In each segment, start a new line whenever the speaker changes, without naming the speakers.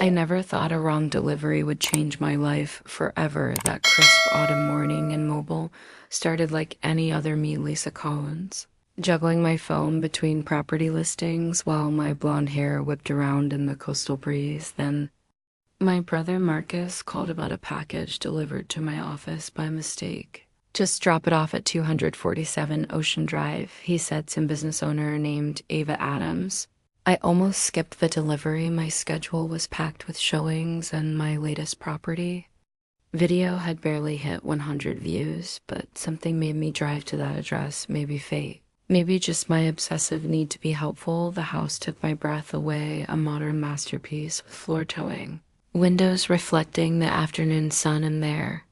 I never thought a wrong delivery would change my life forever. That crisp autumn morning in Mobile started like any other me, Lisa Collins, juggling my phone between property listings while my blonde hair whipped around in the coastal breeze. Then my brother Marcus called about a package delivered to my office by mistake. Just drop it off at 247 Ocean Drive, he said to a business owner named Ava Adams. I almost skipped the delivery. My schedule was packed with showings and my latest property. Video had barely hit 100 views, but something made me drive to that address. Maybe fate. Maybe just my obsessive need to be helpful. The house took my breath away, a modern masterpiece with floor towing, windows reflecting the afternoon sun in there.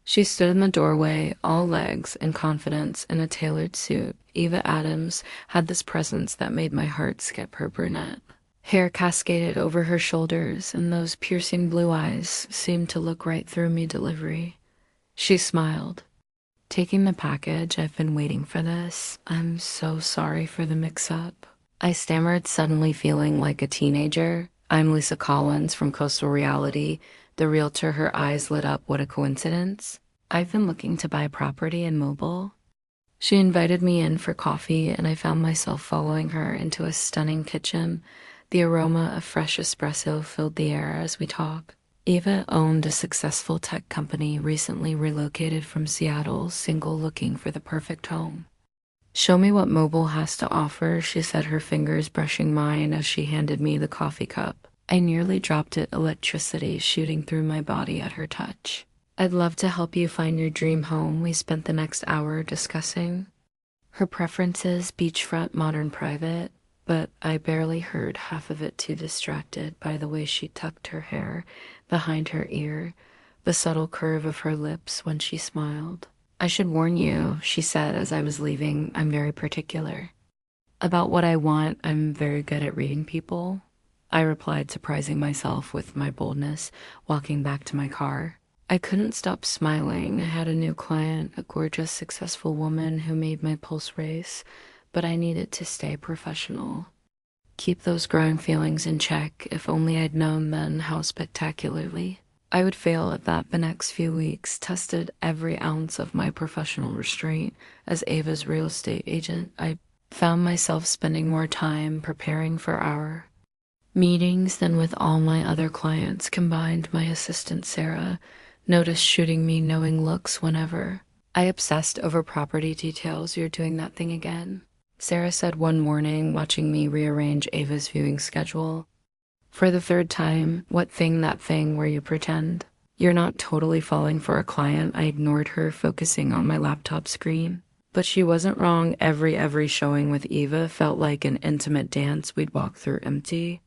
She stood in the doorway, all legs and confidence in a tailored suit. Eva Adams had this presence that made my heart skip her brunette. Hair cascaded over her shoulders, and those piercing blue eyes seemed to look right through me. Delivery. She smiled. Taking the package, I've been waiting for this. I'm so sorry for the mix-up. I stammered, suddenly feeling like a teenager. I'm Lisa Collins from Coastal Reality. The realtor, her eyes lit up. What a coincidence. I've been looking to buy property in Mobile. She invited me in for coffee, and I found myself following her into a stunning kitchen. The aroma of fresh espresso filled the air as we talked. Eva owned a successful tech company, recently relocated from Seattle, single, looking for the perfect home. Show me what Mobile has to offer, she said, her fingers brushing mine as she handed me the coffee cup. I nearly dropped it, electricity shooting through my body at her touch. I'd love to help you find your dream home. We spent the next hour discussing her preferences, beachfront, modern, private, but I barely heard half of it, too distracted by the way she tucked her hair behind her ear, the subtle curve of her lips when she smiled. I should warn you, she said as I was leaving, I'm very particular about what I want. I'm very good at reading people, I replied, surprising myself with my boldness, walking back to my car. I couldn't stop smiling. I had a new client, a gorgeous, successful woman who made my pulse race, but I needed to stay professional. Keep those growing feelings in check. If only I'd known then how spectacularly I would fail at that. The next few weeks tested every ounce of my professional restraint. As Ava's real estate agent, I found myself spending more time preparing for our meetings than with all my other clients combined. My assistant, Sarah, noticed shooting me knowing looks whenever I obsessed over property details. You're doing that thing again, Sarah said one morning, watching me rearrange Ava's viewing schedule. For the third time. What thing? That thing where you pretend you're not totally falling for a client. I ignored her, focusing on my laptop screen. But she wasn't wrong. Every showing with Eva felt like an intimate dance we'd walk through empty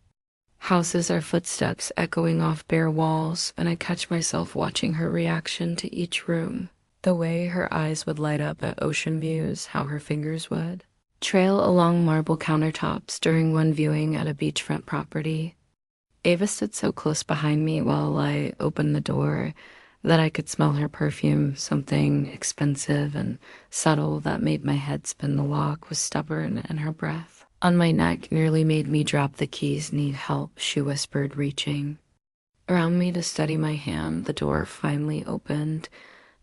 houses, our footsteps echoing off bare walls, and I catch myself watching her reaction to each room. The way her eyes would light up at ocean views, how her fingers would trail along marble countertops during one viewing at a beachfront property. Ava stood so close behind me while I opened the door that I could smell her perfume, something expensive and subtle that made my head spin. The lock was stubborn, and her breath on my neck nearly made me drop the keys. Need help, she whispered, reaching around me to steady my hand. The door finally opened.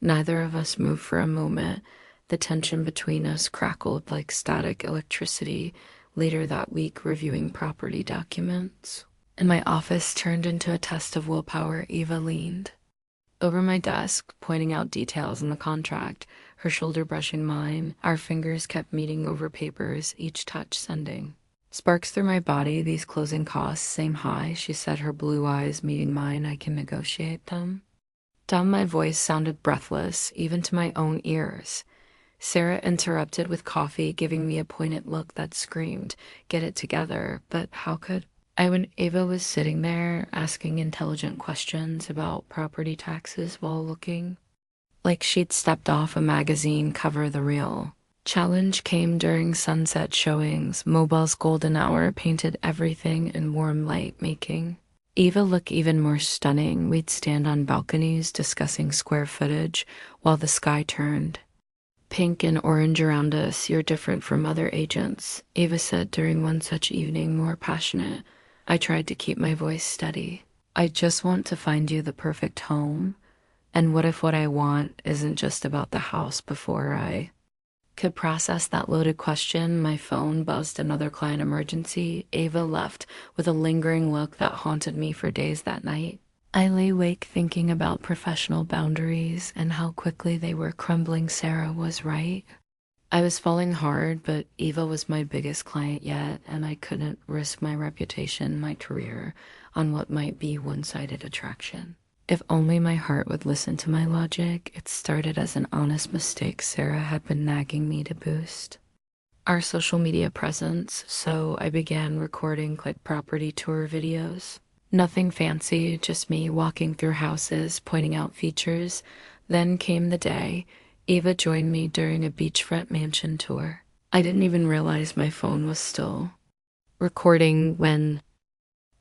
Neither of us moved for a moment. The tension between us crackled like static electricity. Later that week, reviewing property documents, and my office turned into a test of willpower. Eva leaned over my desk, pointing out details in the contract, her shoulder brushing mine. Our fingers kept meeting over papers, each touch sending sparks through my body. These closing costs, same high, she said, her blue eyes meeting mine. I can negotiate them. Dumb, my voice sounded breathless, even to my own ears. Sarah interrupted with coffee, giving me a poignant look that screamed, get it together. But how could I, when Ava was sitting there asking intelligent questions about property taxes while looking like she'd stepped off a magazine cover? The real challenge came during sunset showings. Mobile's golden hour painted everything in warm light, making Eva look even more stunning. We'd stand on balconies discussing square footage while the sky turned pink and orange around us. You're different from other agents, Ava said during one such evening, more passionate. I tried to keep my voice steady. I just want to find you the perfect home. And what if what I want isn't just about the house? Before I could process that loaded question, my phone buzzed another client emergency. Ava left with a lingering look that haunted me for days that night. I lay awake thinking about professional boundaries and how quickly they were crumbling. Sarah was right. I was falling hard, but Eva was my biggest client yet, and I couldn't risk my reputation, my career, on what might be one-sided attraction. If only my heart would listen to my logic. It started as an honest mistake Sarah had been nagging me to boost our social media presence, so I began recording like property tour videos. Nothing fancy, just me walking through houses, pointing out features. Then came the day Eva joined me during a beachfront mansion tour. I didn't even realize my phone was still recording when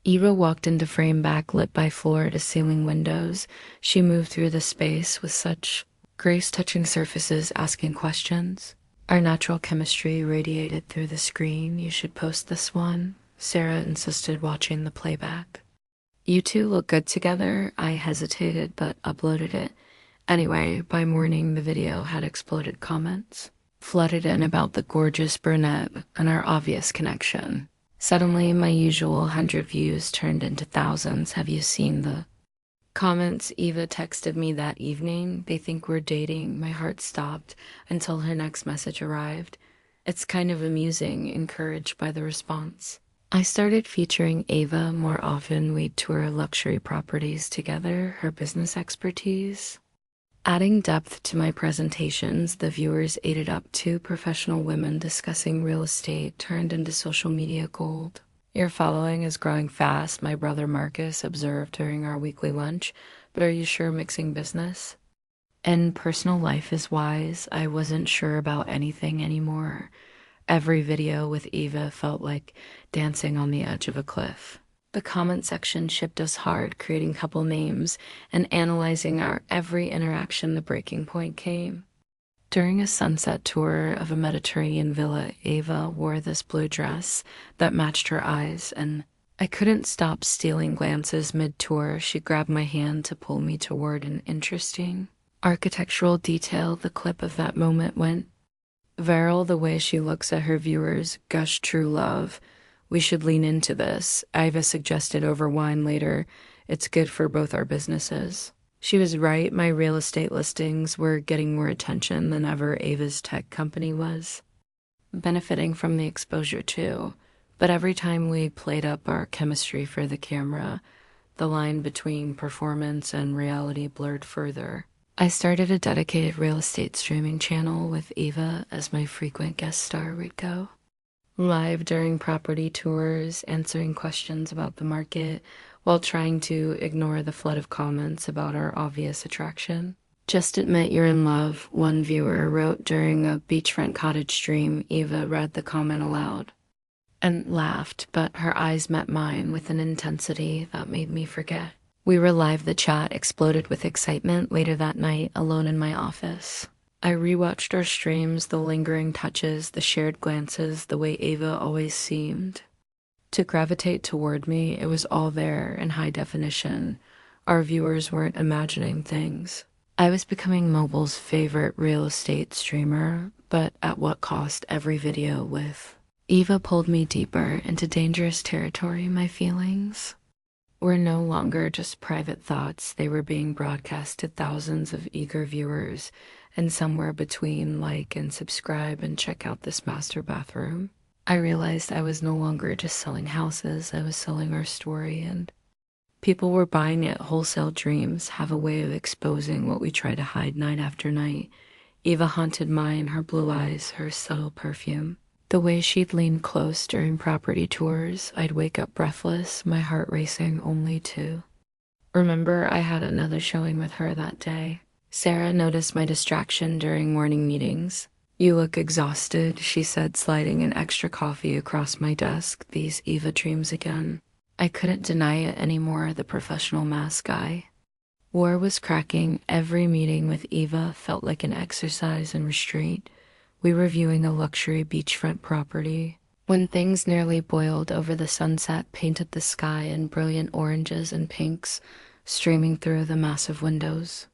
Eva walked into frame backlit by floor-to-ceiling windows. She moved through the space with such grace, touching surfaces, asking questions. Our natural chemistry radiated through the screen. You should post this one, Sarah insisted, watching the playback. You two look good together. I hesitated but uploaded it. Anyway, by morning the video had exploded comments, flooded in about the gorgeous brunette and our obvious connection. Suddenly, my usual 100 views turned into thousands. Have you seen the comments Eva texted me that evening? They think we're dating. My heart stopped until her next message arrived. It's kind of amusing, encouraged by the response. I started featuring Ava more often. We'd tour luxury properties together, her business expertise adding depth to my presentations. The viewers ate it up. Two professional women discussing real estate turned into social media gold. Your following is growing fast, my brother Marcus observed during our weekly lunch. But are you sure mixing business and personal life is wise? I wasn't sure about anything anymore. Every video with Eva felt like dancing on the edge of a cliff. The comment section shipped us hard, creating couple names and analyzing our every interaction. The breaking point came during a sunset tour of a Mediterranean villa. Ava wore this blue dress that matched her eyes, and I couldn't stop stealing glances mid-tour. She grabbed my hand to pull me toward an interesting architectural detail. The clip of that moment went viral. The way she looks at her viewers gushed true love. We should lean into this, Eva suggested over wine later. It's good for both our businesses. She was right. My real estate listings were getting more attention than ever. Ava's tech company was benefiting from the exposure too. But every time we played up our chemistry for the camera, the line between performance and reality blurred further. I started a dedicated real estate streaming channel with Eva as my frequent guest star. We'd go live during property tours, answering questions about the market while trying to ignore the flood of comments about our obvious attraction. Just admit you're in love, one viewer wrote during a beachfront cottage stream. Eva read the comment aloud and laughed, but her eyes met mine with an intensity that made me forget. We were live. The chat exploded with excitement. Later that night, alone in my office, I rewatched our streams, the lingering touches, the shared glances, the way Ava always seemed to gravitate toward me. It was all there in high definition. Our viewers weren't imagining things. I was becoming mobile's favorite real estate streamer, but at what cost? Every video with Eva pulled me deeper into dangerous territory. My feelings were no longer just private thoughts. They were being broadcast to thousands of eager viewers. And somewhere between like and subscribe and check out this master bathroom, I realized I was no longer just selling houses. I was selling our story, and people were buying it. Wholesale dreams have a way of exposing what we try to hide night after night. Eva haunted mine, her blue eyes, her subtle perfume. The way she'd lean close during property tours, I'd wake up breathless, my heart racing, only to remember I had another showing with her that day. Sarah noticed my distraction during morning meetings. You look exhausted, she said, sliding an extra coffee across my desk. These Eva dreams again. I couldn't deny it anymore. The professional mask guy. War was cracking. Every meeting with Eva felt like an exercise in restraint. We were viewing a luxury beachfront property. When things nearly boiled over, the sunset painted the sky in brilliant oranges and pinks, streaming through the massive windows.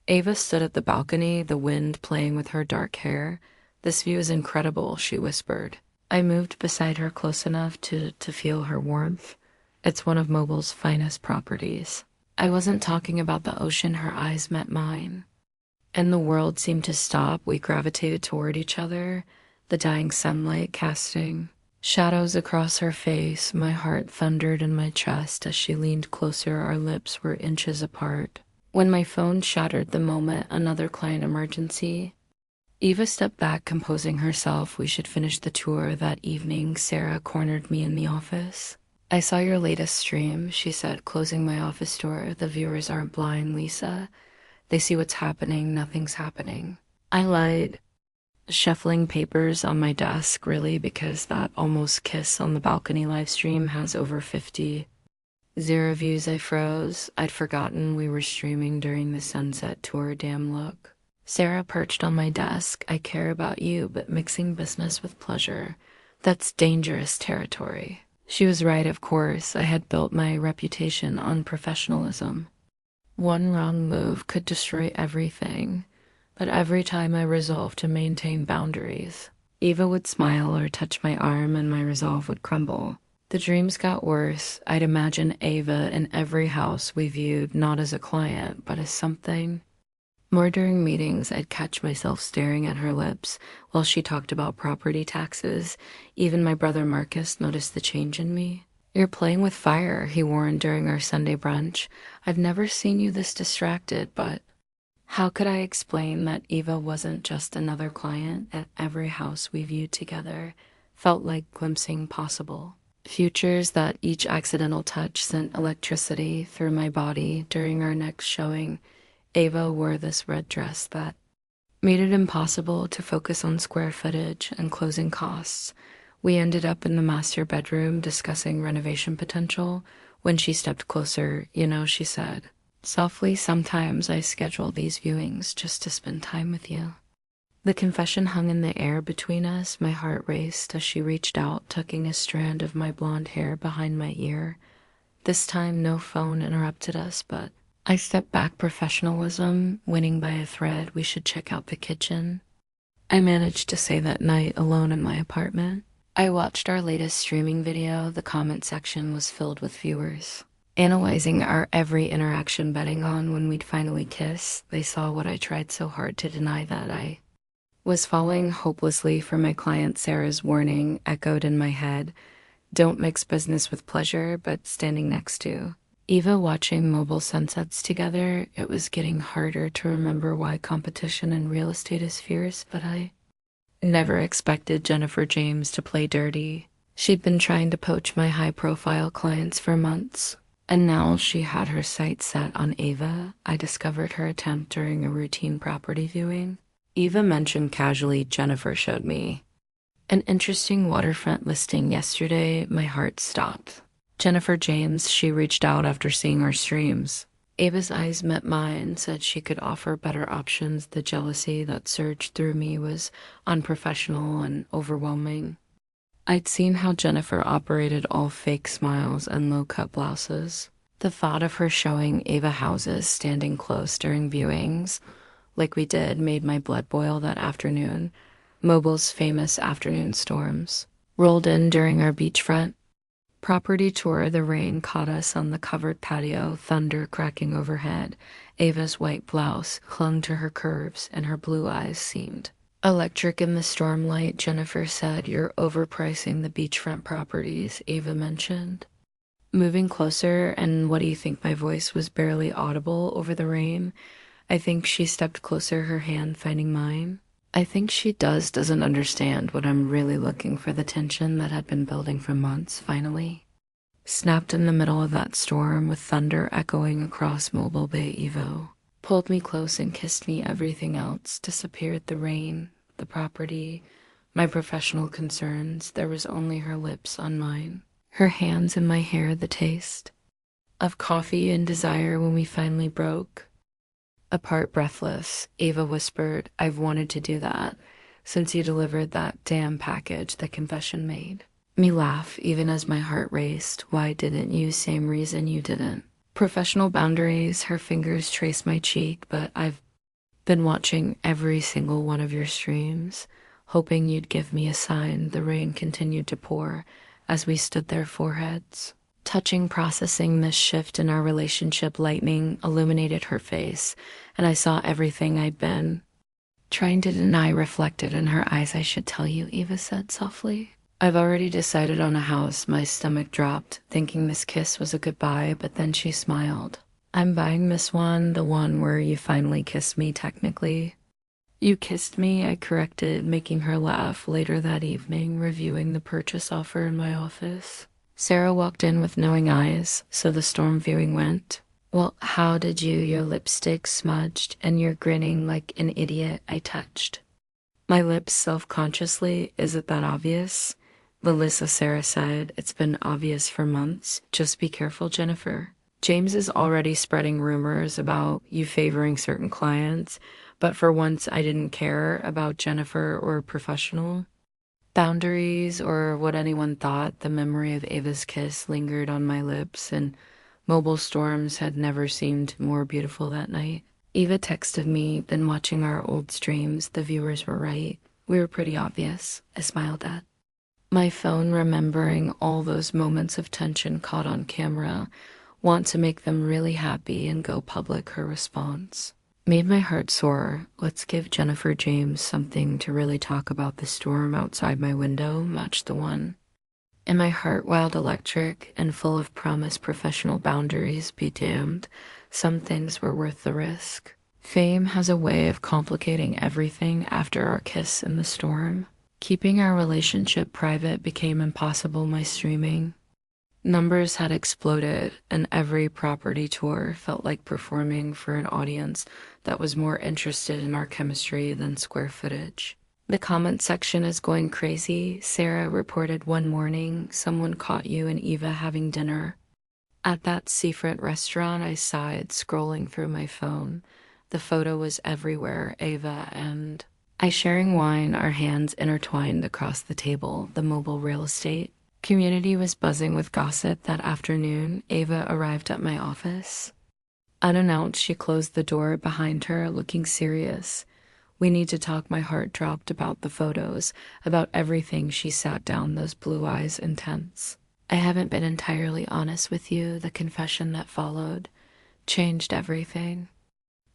Ava stood at the balcony, the wind playing with her dark hair. "This view is incredible," she whispered. I moved beside her close enough to feel her warmth. "It's one of Mobile's finest properties." I wasn't talking about the ocean, her eyes met mine. And the world seemed to stop. We gravitated toward each other, the dying sunlight casting shadows across her face. My heart thundered in my chest as she leaned closer. Our lips were inches apart. When my phone shattered the moment, another client emergency. Eva stepped back, composing herself. "We should finish the tour." That evening, Sarah cornered me in the office. "I saw your latest stream," she said, closing my office door. "The viewers aren't blind, Lisa. They see what's happening. Nothing's happening." I lied, shuffling papers on my desk, really, because that almost kiss on the balcony live stream has over 50. Zero views. I froze. I'd forgotten we were streaming during the sunset tour. Damn look. Sarah perched on my desk. "I care about you, but mixing business with pleasure, that's dangerous territory." She was right, of course. I had built my reputation on professionalism. One wrong move could destroy everything, but every time I resolved to maintain boundaries, Eva would smile or touch my arm and my resolve would crumble. The dreams got worse. I'd imagine Ava in every house we viewed, not as a client, but as something more. During meetings, I'd catch myself staring at her lips while she talked about property taxes. Even my brother Marcus noticed the change in me. "You're playing with fire," he warned during our Sunday brunch. "I've never seen you this distracted," but how could I explain that Eva wasn't just another client? At every house we viewed together felt like glimpsing possible futures. That each accidental touch sent electricity through my body. During our next showing, Ava wore this red dress that made it impossible to focus on square footage and closing costs. We ended up in the master bedroom discussing renovation potential. When she stepped closer, she said softly, "Sometimes I schedule these viewings just to spend time with you." The confession hung in the air between us. My heart raced as she reached out, tucking a strand of my blonde hair behind my ear. This time, no phone interrupted us, but I stepped back. Professionalism winning by a thread. "We should check out the kitchen," I managed to say that night alone in my apartment. I watched our latest streaming video. The comment section was filled with viewers analyzing our every interaction, betting on when we'd finally kiss. They saw what I tried so hard to deny, that I was falling hopelessly for my client. Sarah's warning echoed in my head. Don't mix business with pleasure. But standing next to Eva watching mobile sunsets together, it was getting harder to remember why competition in real estate is fierce. But I never expected Jennifer James to play dirty. She'd been trying to poach my high-profile clients for months, and now she had her sights set on Ava. I discovered her attempt during a routine property viewing. Eva mentioned casually, "Jennifer showed me an interesting waterfront listing yesterday." My heart stopped. Jennifer James, she reached out after seeing our streams. Ava's eyes met mine, said she could offer better options. The jealousy that surged through me was unprofessional and overwhelming. I'd seen how Jennifer operated, all fake smiles and low-cut blouses. The thought of her showing Ava houses, standing close during viewings, like we did, made my blood boil. That afternoon, Mobile's famous afternoon storms rolled in during our beachfront property tour. The rain caught us on the covered patio, thunder cracking overhead. Ava's white blouse clung to her curves, and her blue eyes seemed electric in the storm light. Jennifer said, "You're overpricing the beachfront properties," Ava mentioned, moving closer. "And what do you think?" My voice was barely audible over the rain. I think she stepped closer, her hand finding mine. "I think she doesn't understand what I'm really looking for." The tension that had been building for months finally snapped in the middle of that storm, with thunder echoing across Mobile Bay. Evo pulled me close and kissed me. Everything else disappeared. The rain, the property, my professional concerns. There was only her lips on mine, her hands in my hair, the taste of coffee and desire. When we finally broke apart, breathless, Ava whispered, "I've wanted to do that since you delivered that damn package." The confession made Me laugh even as my heart raced. Why didn't you? Same reason you didn't. Professional boundaries, her fingers trace my cheek, but I've been watching every single one of your streams, hoping you'd give me a sign. The rain continued to pour as we stood there foreheads. Touching, processing this shift in our relationship, lightning illuminated her face, and I saw everything I'd been trying to deny reflected in her eyes. I should tell you, Eva said softly. I've already decided on a house. My stomach dropped, thinking this kiss was a goodbye, but then she smiled. I'm buying this one, the one where you finally kissed me, technically. You kissed me, I corrected, making her laugh. Later that evening, reviewing the purchase offer in my office, Sarah walked in with knowing eyes, so the storm viewing went. Well, how did you? Your lipstick smudged, and you're grinning like an idiot. I touched my lips self-consciously. Is it that obvious? Melissa, Sarah said, it's been obvious for months. Just be careful, Jennifer. James is already spreading rumors about you favoring certain clients, but for once I didn't care about Jennifer or professional boundaries or what anyone thought. The memory of Ava's kiss lingered on my lips, and mobile storms had never seemed more beautiful that night. Eva texted me, been watching our old streams. The viewers were right. We were pretty obvious. I smiled at my phone, remembering all those moments of tension caught on camera. Want to make them really happy and go public. Her response made my heart soar. Let's give Jennifer James something to really talk about. The storm outside my window matched the one in my heart, wild, electric, and full of promise. Professional boundaries be damned. Some things were worth the risk. Fame has a way of complicating everything. After our kiss in the storm, keeping our relationship private became impossible. My streaming numbers had exploded, and every property tour felt like performing for an audience that was more interested in our chemistry than square footage. The comment section is going crazy. Sarah reported one morning someone caught you and Eva having dinner at that seafront restaurant. I sighed, scrolling through my phone. The photo was everywhere. Ava and I sharing wine, our hands intertwined across the table. The mobile real estate community was buzzing with gossip. That afternoon, Ava arrived at my office. Unannounced, she closed the door behind her, looking serious. We need to talk. My heart dropped. About the photos, about everything. She sat down, those blue eyes intense. I haven't been entirely honest with you. The confession that followed changed everything.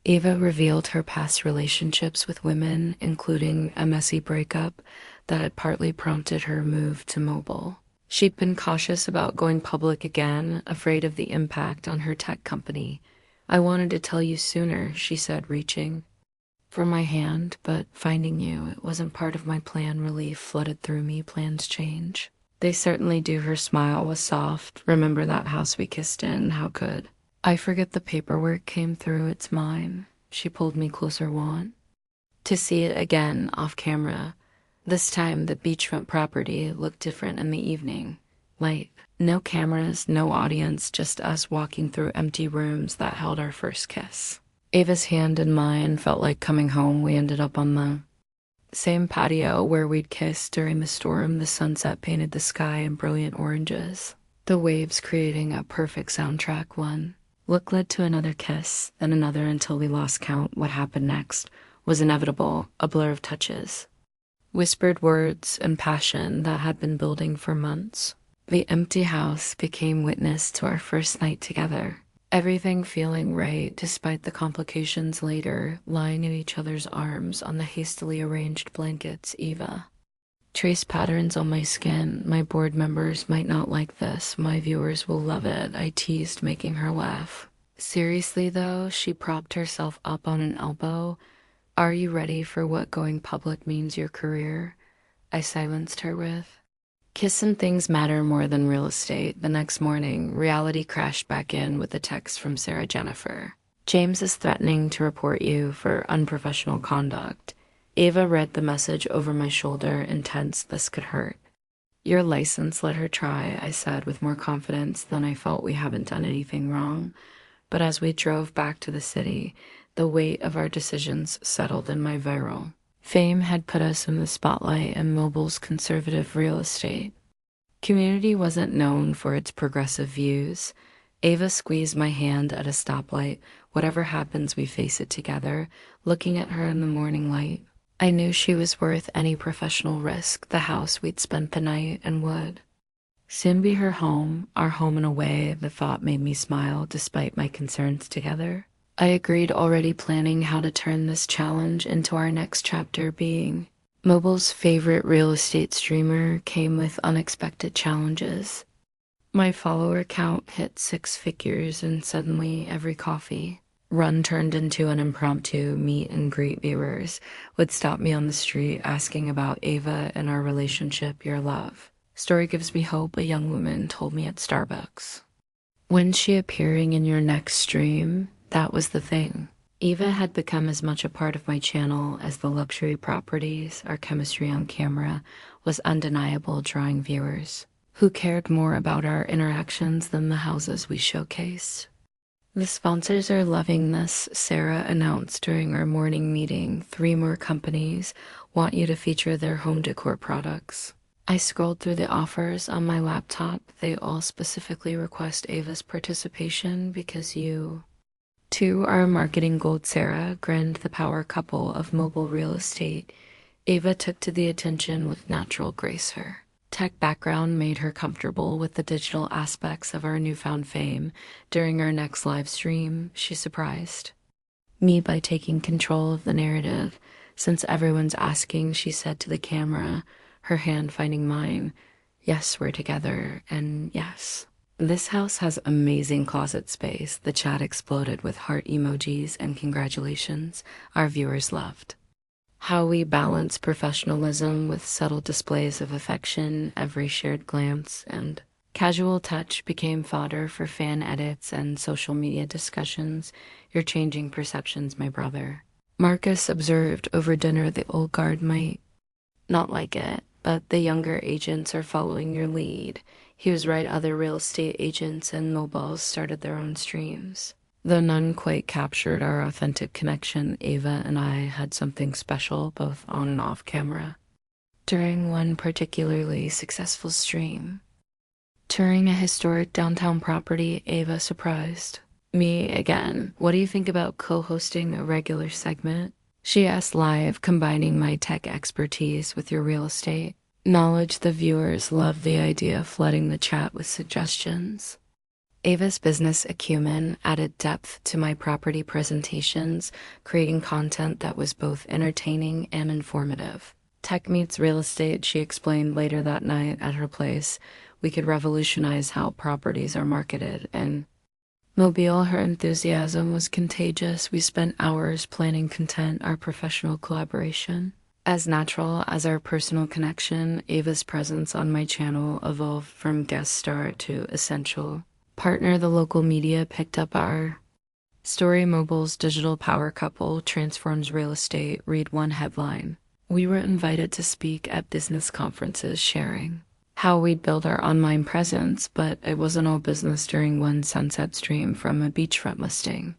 Ava revealed her past relationships with women, including a messy breakup that had partly prompted her move to mobile. She'd been cautious about going public again, afraid of the impact on her tech company. I wanted to tell you sooner, she said, reaching for my hand, but finding you, it wasn't part of my plan. Relief flooded through me. Plans change. They certainly do. Her smile was soft. Remember that house we kissed in? How could I forget? The paperwork came through. It's mine. She pulled me closer. Want to see it again, off camera. This time the beachfront property looked different in the evening. Light. No cameras, no audience, just us walking through empty rooms that held our first kiss. Ava's hand in mine felt like coming home. We ended up on the same patio where we'd kissed during the storm. The sunset painted the sky in brilliant oranges, the waves creating a perfect soundtrack. One look led to another kiss, then another, until we lost count. What happened next was inevitable, a blur of touches, whispered words, and passion that had been building for months. The empty house became witness to our first night together. Everything feeling right, despite the complications. Later, lying in each other's arms on the hastily arranged blankets. Eva traced patterns on my skin. My board members might not like this. My viewers will love it, I teased, making her laugh. Seriously though, she propped herself up on an elbow. Are you ready for what going public means? Your career? I silenced her with, kiss and things matter more than real estate. The next morning, reality crashed back in with a text from Sarah. Jennifer James is threatening to report you for unprofessional conduct. Ava read the message over my shoulder, intense. This could hurt. Your license, let her try, I said with more confidence than I felt. We haven't done anything wrong. But as we drove back to the city, the weight of our decisions settled in my viral. Fame had put us in the spotlight, and mobile's conservative real estate Community wasn't known for its progressive views. Ava squeezed my hand at a stoplight. Whatever happens, we face it together, looking at her in the morning light. I knew she was worth any professional risk. The house we'd spent the night and would soon be her home, our home in a way the thought made me smile despite my concerns together. I agreed, already planning how to turn this challenge into our next chapter. Being Mobile's favorite real estate streamer came with unexpected challenges. My follower count hit 6 figures, and suddenly every coffee run turned into an impromptu meet and greet. Viewers would stop me on the street asking about Ava and our relationship. Your love story gives me hope, a young woman told me at Starbucks. When's she appearing in your next stream? That was the thing. Ava had become as much a part of my channel as the luxury properties. Our chemistry on camera was undeniable, drawing viewers who cared more about our interactions than the houses we showcased. The sponsors are loving this, Sarah announced during our morning meeting. 3 more companies want you to feature their home decor products. I scrolled through the offers on my laptop. They all specifically request Ava's participation because you two are marketing gold. Sarah grinned, the power couple of mobile real estate. Ava took to the attention with natural grace. Her tech background made her comfortable with the digital aspects of our newfound fame. During our next live stream, she surprised me by taking control of the narrative. Since everyone's asking, she said to the camera, her hand finding mine, yes, we're together, and yes. This house has amazing closet space. The chat exploded with heart emojis and congratulations. Our viewers loved how we balance professionalism with subtle displays of affection. Every shared glance and casual touch became fodder for fan edits and social media discussions. You're changing perceptions, my brother, Marcus observed over dinner. The old guard might not like it, but the younger agents are following your lead. He was right. Other real estate agents and mobiles started their own streams, though none quite captured our authentic connection. Ava and I had something special, both on and off camera. During one particularly successful stream, touring a historic downtown property, Ava surprised me again. What do you think about co-hosting a regular segment? She asked live, combining my tech expertise with your real estate knowledge. The viewers loved the idea of flooding the chat with suggestions. Ava's business acumen added depth to my property presentations, creating content that was both entertaining and informative. Tech meets real estate, she explained later that night at her place. We could revolutionize how properties are marketed and Mobile. Her enthusiasm was contagious. We spent hours planning content, our professional collaboration as natural as our personal connection. Ava's presence on my channel evolved from guest star to essential partner. The local media picked up our story. Mobile's digital power couple transforms real estate. Read one headline. We were invited to speak at business conferences, sharing how we'd build our online presence, but it wasn't all business. During one sunset stream from a beachfront listing,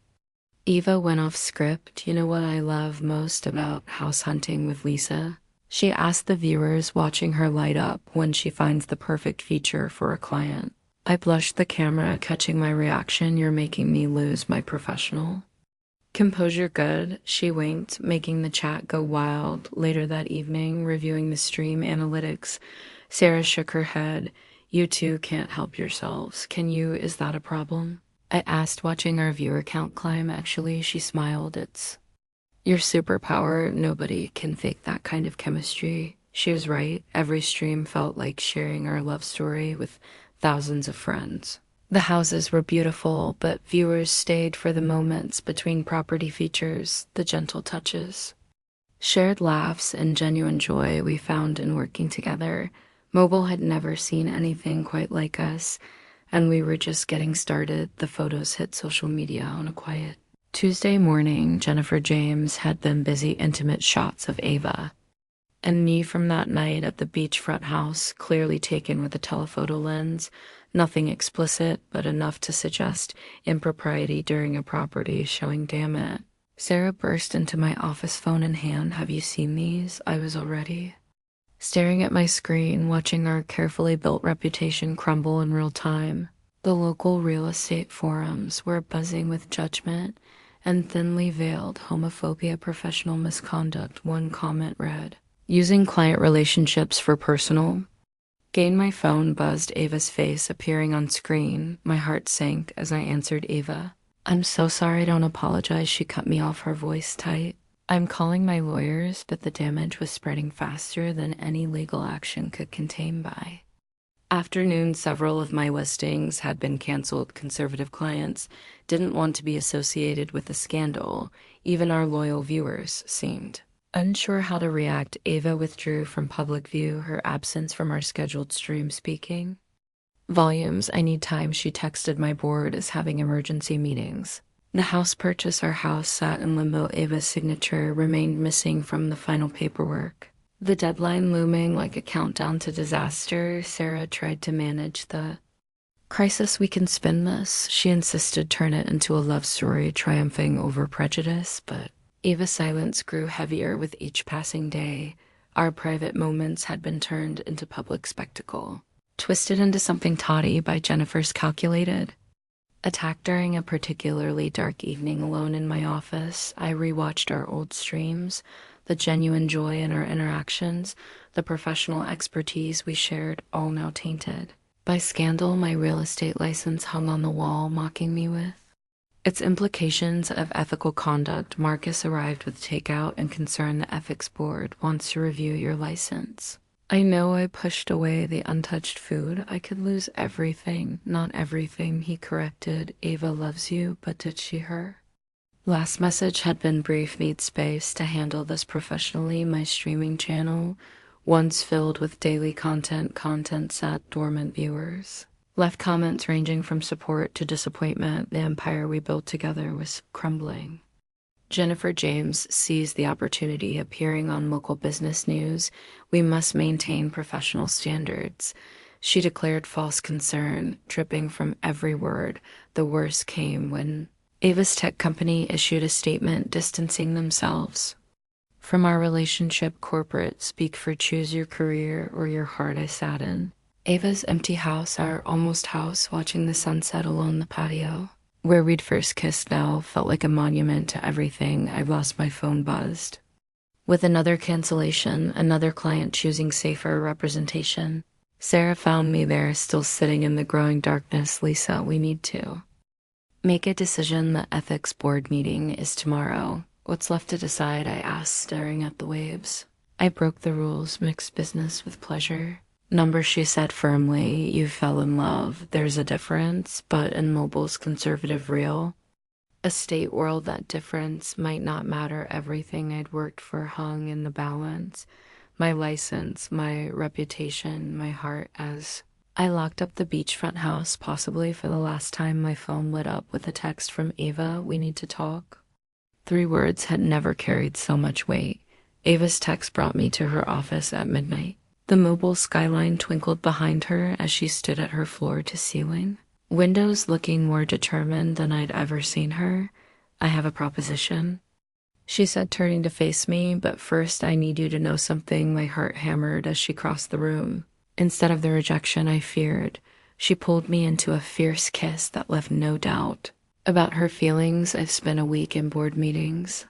Ava went off script. You know what I love most about house hunting with Lisa? She asked the viewers, watching her light up when she finds the perfect feature for a client. I blushed, the camera catching my reaction. You're making me lose my professional composure. Good, she winked, making the chat go wild. Later that evening, reviewing the stream analytics, Sarah shook her head. You two can't help yourselves, can you? Is that a problem? I asked, watching our viewer count climb. Actually, she smiled. It's your superpower. Nobody can fake that kind of chemistry. She was right. Every stream felt like sharing our love story with thousands of friends. The houses were beautiful, but viewers stayed for the moments between property features, the gentle touches, shared laughs, and genuine joy we found in working together. Mobile had never seen anything quite like us, and we were just getting started. The photos hit social media on a quiet Tuesday morning. Jennifer James had them busy intimate shots of Ava and me from that night at the beachfront house, clearly taken with a telephoto lens. Nothing explicit, but enough to suggest impropriety during a property showing. Damn it. Sarah burst into my office, phone in hand. Have you seen these? I was already staring at my screen, watching our carefully built reputation crumble in real time. The local real estate forums were buzzing with judgment and thinly veiled homophobia professional misconduct, one comment read. Using client relationships for personal gain. My phone buzzed Ava's face appearing on screen. My heart sank as I answered Ava. I'm so sorry, don't apologize, she cut me off, her voice tight. I'm calling my lawyers, but the damage was spreading faster than any legal action could contain by. Afternoon, several of my listings had been canceled. Conservative clients didn't want to be associated with the scandal. Even our loyal viewers seemed. Unsure how to react, Ava withdrew from public view, her absence from our scheduled stream speaking volumes. I need time, she texted. My board is having emergency meetings. The house purchase, our house, sat in limbo. Ava's signature remained missing from the final paperwork. The deadline looming like a countdown to disaster, Sarah tried to manage the crisis. We can spin this, she insisted, turn it into a love story, triumphing over prejudice, but Ava's silence grew heavier with each passing day. Our private moments had been turned into public spectacle, twisted into something tawdry by Jennifer's calculated attack. During a particularly dark evening alone in my office, I rewatched our old streams, the genuine joy in our interactions, the professional expertise we shared, all now tainted by scandal. My real estate license hung on the wall, mocking me with its implications of ethical conduct. Marcus arrived with takeout and concerned the ethics board wants to review your license. I know I pushed away the untouched food. I could lose everything. Not everything, he corrected. Ava loves you, but did she her? Last message had been brief. Need space to handle this professionally. My streaming channel, once filled with daily content sat dormant. Viewers left comments ranging from support to disappointment. The empire we built together was crumbling. Jennifer James seized the opportunity, appearing on local business news. We must maintain professional standards, she declared, false concern dripping from every word. The worst came when Ava's tech company issued a statement distancing themselves from our relationship. Corporate speak for choose your career or your heart. I sat in Ava's empty house, our almost house, watching the sunset along the patio. Where we'd first kissed now felt like a monument to everything. I lost my phone buzzed with another cancellation, another client choosing safer representation. Sarah found me there, still sitting in the growing darkness. Lisa, we need to make a decision. The ethics board meeting is tomorrow. What's left to decide? I asked, staring at the waves. I broke the rules, mixed business with pleasure. Number, she said firmly. You fell in love. There's a difference, but in Mobile's conservative real estate world, that difference might not matter. Everything I'd worked for hung in the balance. My license, my reputation, my heart. As I locked up the beachfront house, possibly for the last time, my phone lit up with a text from Ava. We need to talk. 3 words had never carried so much weight. Ava's text brought me to her office at midnight. The Mobile skyline twinkled behind her as she stood at her floor-to-ceiling windows, looking more determined than I'd ever seen her. I have a proposition, she said, turning to face me, but first I need you to know something. My heart hammered as she crossed the room. Instead of the rejection I feared, she pulled me into a fierce kiss that left no doubt about her feelings. I've spent a week in board meetings,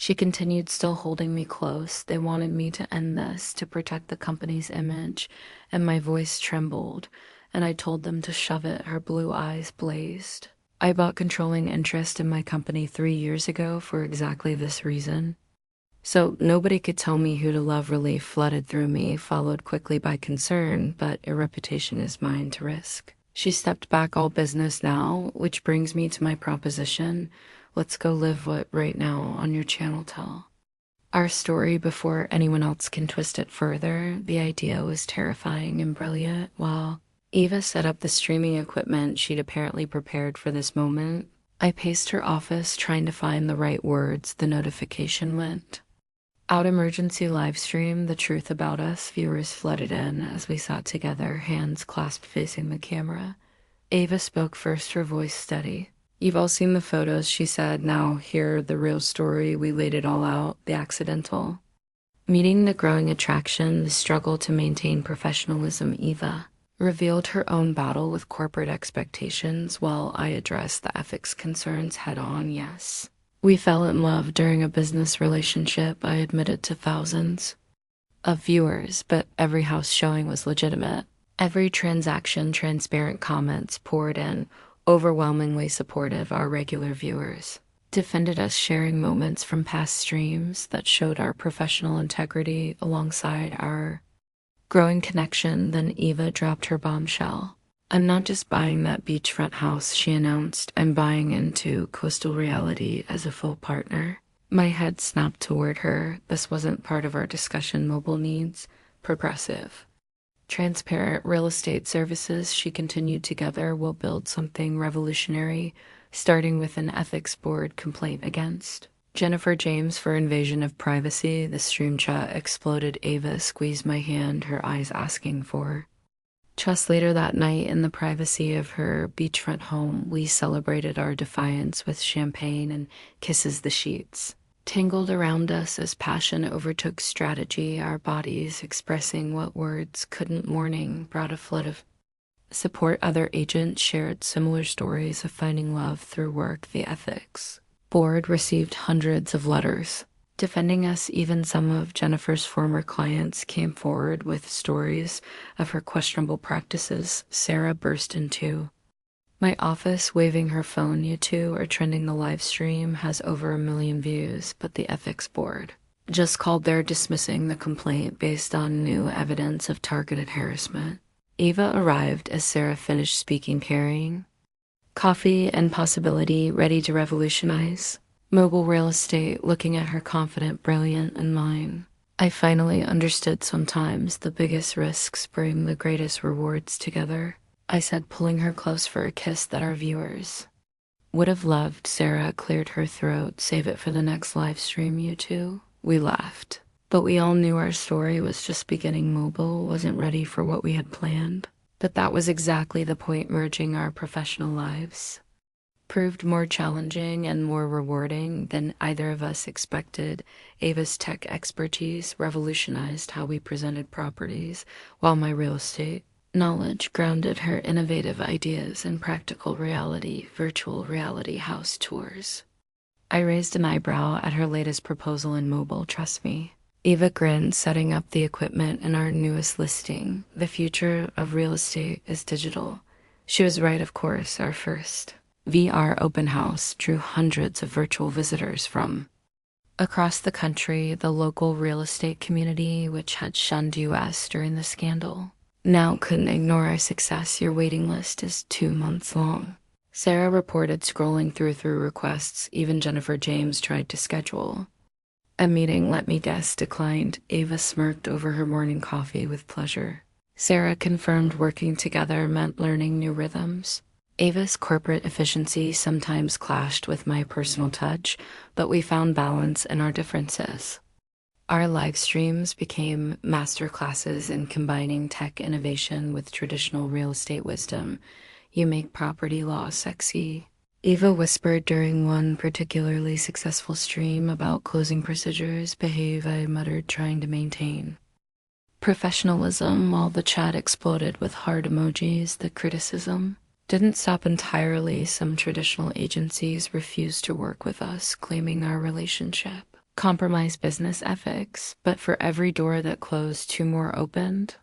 she continued, still holding me close. They wanted me to end this, to protect the company's image, and my voice trembled, and I told them to shove it. Her blue eyes blazed. I bought controlling interest in my company 3 years ago for exactly this reason. So nobody could tell me who to love. Relief flooded through me, followed quickly by concern, but a reputation is mine to risk. She stepped back. All business now, which brings me to my proposition. Let's go live what right now on your channel tell our story before anyone else can twist it further. The idea was terrifying and brilliant. While Ava set up the streaming equipment she'd apparently prepared for this moment, I paced her office trying to find the right words. The notification went out. Emergency live stream. The truth about us. Viewers flooded in as we sat together, hands clasped facing the camera. Ava spoke first, her voice steady. You've all seen the photos, she said. Now hear the real story. We laid it all out. The accidental Meeting the growing attraction, the struggle to maintain professionalism, Eva revealed her own battle with corporate expectations while I addressed the ethics concerns head on, yes. We fell in love during a business relationship, I admitted to thousands of viewers, but every house showing was legitimate. Every transaction, transparent comments poured in, overwhelmingly supportive, our regular viewers defended us, sharing moments from past streams that showed our professional integrity alongside our growing connection. Then Eva dropped her bombshell. I'm not just buying that beachfront house, she announced. I'm buying into coastal reality as a full partner. My head snapped toward her. This wasn't part of our discussion. Mobile needs, progressive, transparent real estate services, she continued. Together we'll build something revolutionary, starting with an ethics board complaint against Jennifer James for invasion of privacy. The stream chat exploded. Ava squeezed my hand, her eyes asking for trust. Later that night, in the privacy of her beachfront home, we celebrated our defiance with champagne and kisses. The sheets tangled around us as passion overtook strategy, our bodies expressing what words couldn't. Morning brought a flood of support. Other agents shared similar stories of finding love through work. The ethics board received hundreds of letters defending us. Even some of Jennifer's former clients came forward with stories of her questionable practices. Sarah burst into my office, waving her phone. You two are trending. The live stream has over 1 million views, but the ethics board just called. They're dismissing the complaint based on new evidence of targeted harassment. Eva arrived as Sarah finished speaking, carrying coffee and possibility, ready to revolutionize mobile real estate. Looking at her, confident, brilliant, and mine, I finally understood. Sometimes the biggest risks bring the greatest rewards together, I said, pulling her close for a kiss that our viewers would have loved. Sarah cleared her throat. Save it for the next live stream, you two. We laughed, but we all knew our story was just beginning. Mobile wasn't ready for what we had planned, but that was exactly the point. Merging our professional lives proved more challenging and more rewarding than either of us expected. Ava's tech expertise revolutionized how we presented properties, while my real estate knowledge grounded her innovative ideas in practical reality, virtual reality house tours. I raised an eyebrow at her latest proposal in mobile. Trust me. Eva grinned, setting up the equipment in our newest listing. The future of real estate is digital. She was right, of course. Our first VR open house drew hundreds of virtual visitors from across the country. The local real estate community, which had shunned us during the scandal, now couldn't ignore our success. Your waiting list is 2 months long, Sarah reported, scrolling through requests. Even Jennifer James tried to schedule a meeting. Let me guess, declined. Ava smirked over her morning coffee with pleasure. Sarah confirmed working together meant learning new rhythms. Ava's corporate efficiency sometimes clashed with my personal touch, but we found balance in our differences. Our live streams became master classes in combining tech innovation with traditional real estate wisdom. You make property law sexy, Eva whispered during one particularly successful stream about closing procedures. Behave, I muttered, trying to maintain professionalism while the chat exploded with heart emojis. The criticism didn't stop entirely. Some traditional agencies refused to work with us, claiming our relationship compromised business ethics. But for every door that closed, 2 more opened.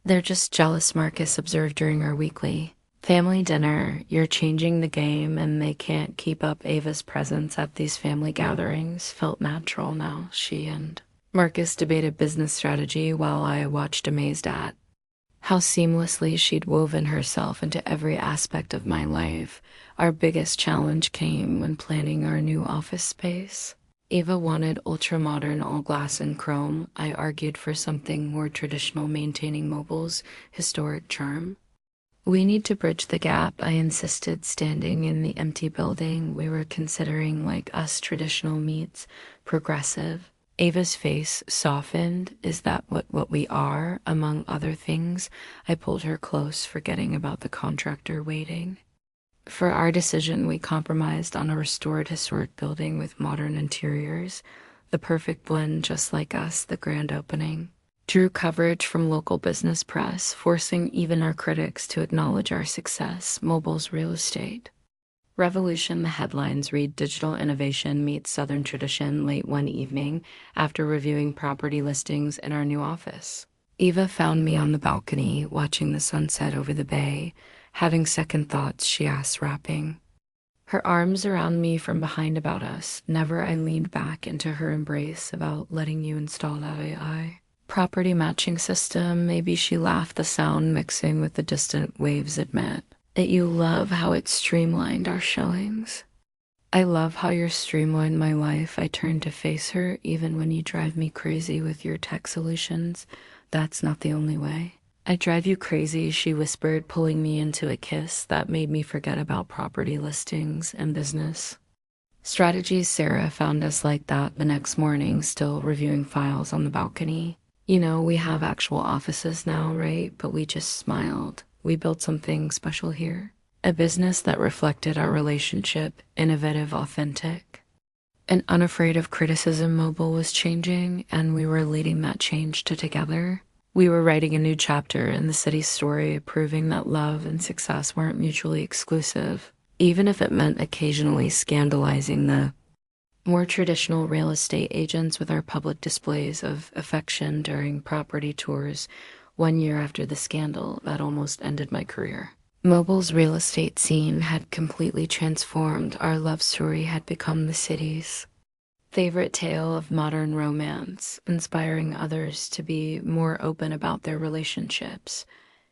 They're just jealous, Marcus observed during our weekly family dinner. You're changing the game, and they can't keep up. Ava's presence at these family gatherings felt natural now. She and Marcus debated business strategy while I watched, amazed at how seamlessly she'd woven herself into every aspect of my life. Our biggest challenge came when planning our new office space. Eva wanted ultra-modern, all glass and chrome. I argued for something more traditional, maintaining mobile's historic charm. We need to bridge the gap, I insisted, standing in the empty building. We were considering like us, traditional meets progressive. Ava's face softened. Is that what we are, among other things? I pulled her close, forgetting about the contractor waiting. For our decision, we compromised on a restored historic building with modern interiors. The perfect blend, just like us, the grand opening. Drew coverage from local business press, forcing even our critics to acknowledge our success, Mobile's real estate. Revolution, the headlines read Digital Innovation Meets Southern Tradition late one evening after reviewing property listings in our new office. Eva found me on the balcony, watching the sunset over the bay. Having second thoughts, she asked, rapping. Her arms around me from behind about us. Never I leaned back into her embrace about letting you install that AI. Property matching system, maybe she laughed, the sound mixing with the distant waves it met. That you love how it streamlined our showings. I love how you're streamlined my life. I turn to face her, even when you drive me crazy with your tech solutions. That's not the only way. I drive you crazy, she whispered, pulling me into a kiss that made me forget about property listings and business. Strategies. Sarah found us like that the next morning, still reviewing files on the balcony. You know, we have actual offices now, right? But we just smiled. We built something special here. A business that reflected our relationship, innovative, authentic. And unafraid of criticism, Mobile was changing, and we were leading that change together. We were writing a new chapter in the city's story, proving that love and success weren't mutually exclusive, even if it meant occasionally scandalizing the more traditional real estate agents with our public displays of affection during property tours 1 year after the scandal that almost ended my career. Mobile's real estate scene had completely transformed. Our love story had become the city's favorite tale of modern romance, inspiring others to be more open about their relationships.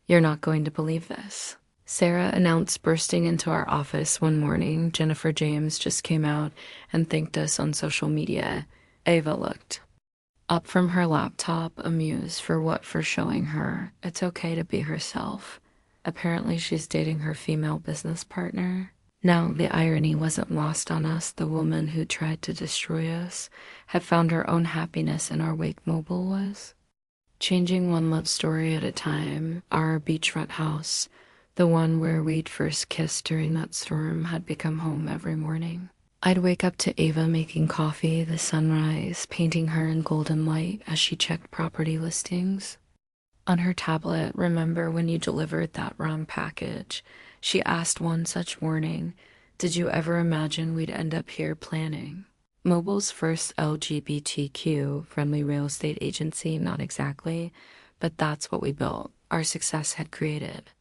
You're not going to believe this, Sarah announced, bursting into our office one morning. Jennifer James just came out and thanked us on social media. Ava looked up from her laptop, amused. For showing her it's okay to be herself. Apparently she's dating her female business partner. Now, the irony wasn't lost on us. The woman who tried to destroy us had found her own happiness in our wake. Mobile was changing one love story at a time. Our beachfront house, the one where we'd first kissed during that storm, had become home every morning. I'd wake up to Ava making coffee, the sunrise, painting her in golden light as she checked property listings. On her tablet, remember when you delivered that wrong package? She asked one such warning. Did you ever imagine we'd end up here planning? Mobile's first LGBTQ-friendly real estate agency, not exactly, but that's what we built. Our success had created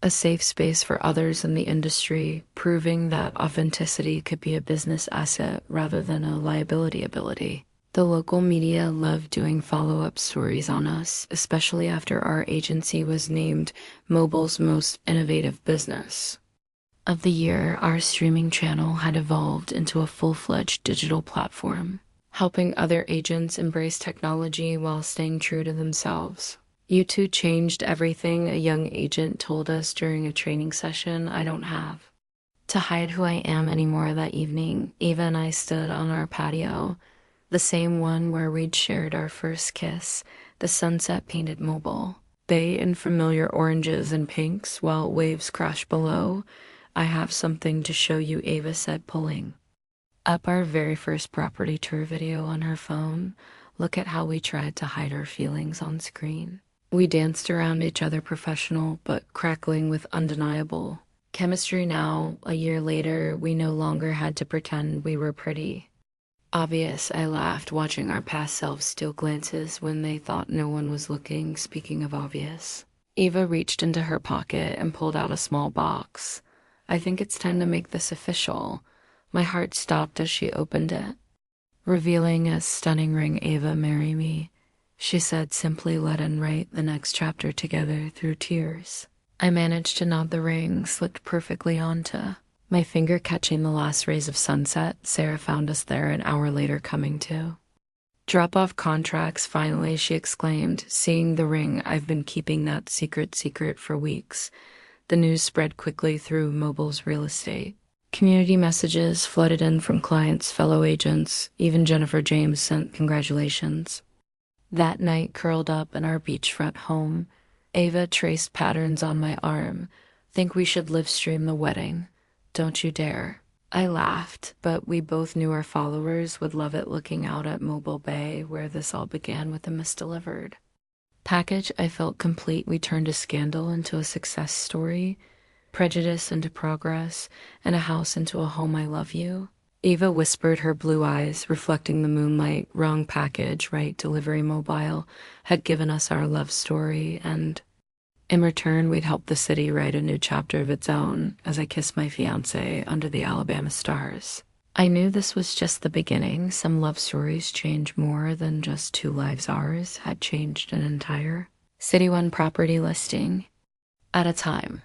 a safe space for others in the industry, proving that authenticity could be a business asset rather than a liability ability. The local media loved doing follow-up stories on us, especially after our agency was named Mobile's most innovative business of the year. Our streaming channel had evolved into a full-fledged digital platform, helping other agents embrace technology while staying true to themselves. You two changed everything, a young agent told us during a training session. I don't have to hide who I am anymore. That evening, Eva and I stood on our patio, the same one where we'd shared our first kiss. The sunset painted Mobile Bay in familiar oranges and pinks while waves crashed below. I have something to show you, Ava said, pulling up our very first property tour video on her phone. Look at how we tried to hide our feelings on screen. We danced around each other, professional but crackling with undeniable chemistry. Now, a year later, we no longer had to pretend we were pretty obvious. I laughed, watching our past selves steal glances when they thought no one was looking. Speaking of obvious, Eva reached into her pocket and pulled out a small box. I think it's time to make this official. My heart stopped as she opened it, revealing a stunning ring. Ava, marry me, she said simply. Let and write the next chapter together through tears. I managed to nod. The ring slipped perfectly onto my finger, catching the last rays of sunset. Sarah found us there an hour later, coming to drop off contracts. Finally, she exclaimed, seeing the ring. I've been keeping that secret for weeks. The news spread quickly through Mobile's real estate. Community messages flooded in from clients, fellow agents. Even Jennifer James sent congratulations. That night, curled up in our beachfront home, Ava traced patterns on my arm. Think we should live stream the wedding? Don't you dare. I laughed, but we both knew our followers would love it looking out at Mobile Bay, where this all began with a misdelivered package. I felt complete. We turned a scandal into a success story, prejudice into progress, and a house into a home I love you. Eva whispered, her blue eyes reflecting the moonlight. Wrong package, right delivery mobile had given us our love story, and in return, we'd help the city write a new chapter of its own as I kissed my fiance under the Alabama stars. I knew this was just the beginning. Some love stories change more than just two lives. Ours had changed an entire City One property listing at a time.